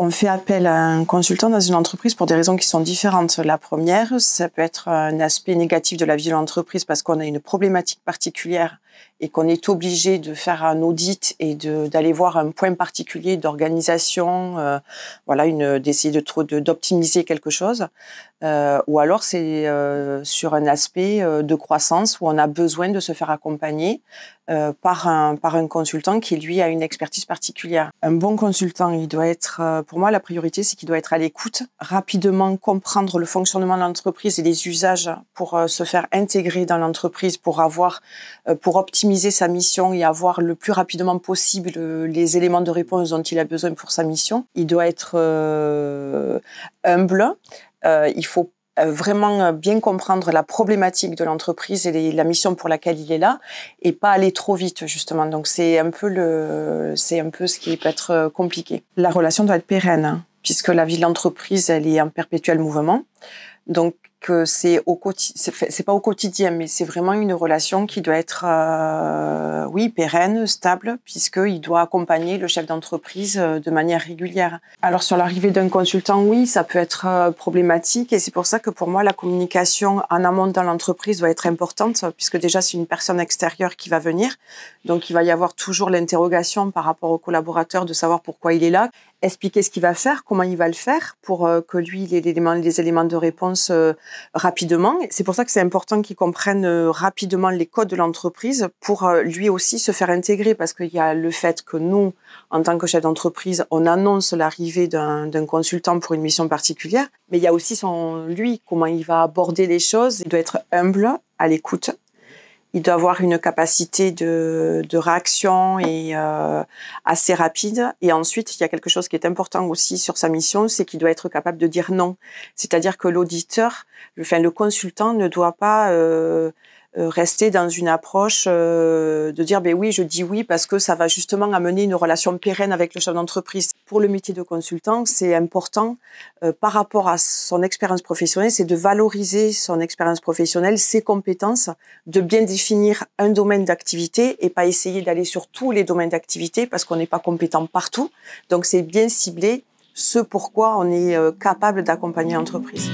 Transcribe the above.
On fait appel à un consultant dans une entreprise pour des raisons qui sont différentes. La première, ça peut être un aspect négatif de la vie de l'entreprise parce qu'on a une problématique particulière et qu'on est obligé de faire un audit et d'aller voir un point particulier d'organisation, d'essayer d'optimiser quelque chose. Ou alors c'est sur un aspect de croissance où on a besoin de se faire accompagner par un consultant qui, lui, a une expertise particulière. Un bon consultant, il doit être, pour moi, la priorité, c'est qu'il doit être à l'écoute, rapidement comprendre le fonctionnement de l'entreprise et les usages pour se faire intégrer dans l'entreprise, pour optimiser sa mission et avoir le plus rapidement possible les éléments de réponse dont il a besoin pour sa mission. Il doit être humble. Il faut vraiment bien comprendre la problématique de l'entreprise et la mission pour laquelle il est là et pas aller trop vite justement. Donc c'est un peu ce qui peut être compliqué. La relation doit être pérenne, hein, puisque la vie de l'entreprise, elle est en perpétuel mouvement. Donc c'est pas au quotidien, mais c'est vraiment une relation qui doit être pérenne, stable, puisqu'il doit accompagner le chef d'entreprise de manière régulière. Alors sur l'arrivée d'un consultant, oui, ça peut être problématique, et c'est pour ça que pour moi la communication en amont dans l'entreprise doit être importante, puisque déjà c'est une personne extérieure qui va venir, donc il va y avoir toujours l'interrogation par rapport au collaborateur de savoir pourquoi il est là, expliquer ce qu'il va faire, comment il va le faire, pour que lui il ait les éléments de réponse rapidement. C'est pour ça que c'est important qu'il comprenne rapidement les codes de l'entreprise pour lui aussi se faire intégrer, parce qu'il y a le fait que nous, en tant que chef d'entreprise, on annonce l'arrivée d'un consultant pour une mission particulière, mais il y a aussi lui, comment il va aborder les choses. Il doit être humble, à l'écoute. Il doit avoir une capacité de réaction et assez rapide. Et ensuite, il y a quelque chose qui est important aussi sur sa mission, c'est qu'il doit être capable de dire non. C'est-à-dire que le consultant ne doit pas rester dans une approche de dire oui, je dis oui parce que ça va justement amener une relation pérenne avec le chef d'entreprise. Pour le métier de consultant, c'est important par rapport à son expérience professionnelle, c'est de valoriser son expérience professionnelle, ses compétences, de bien définir un domaine d'activité et pas essayer d'aller sur tous les domaines d'activité parce qu'on n'est pas compétent partout. Donc c'est bien cibler ce pourquoi on est capable d'accompagner l'entreprise.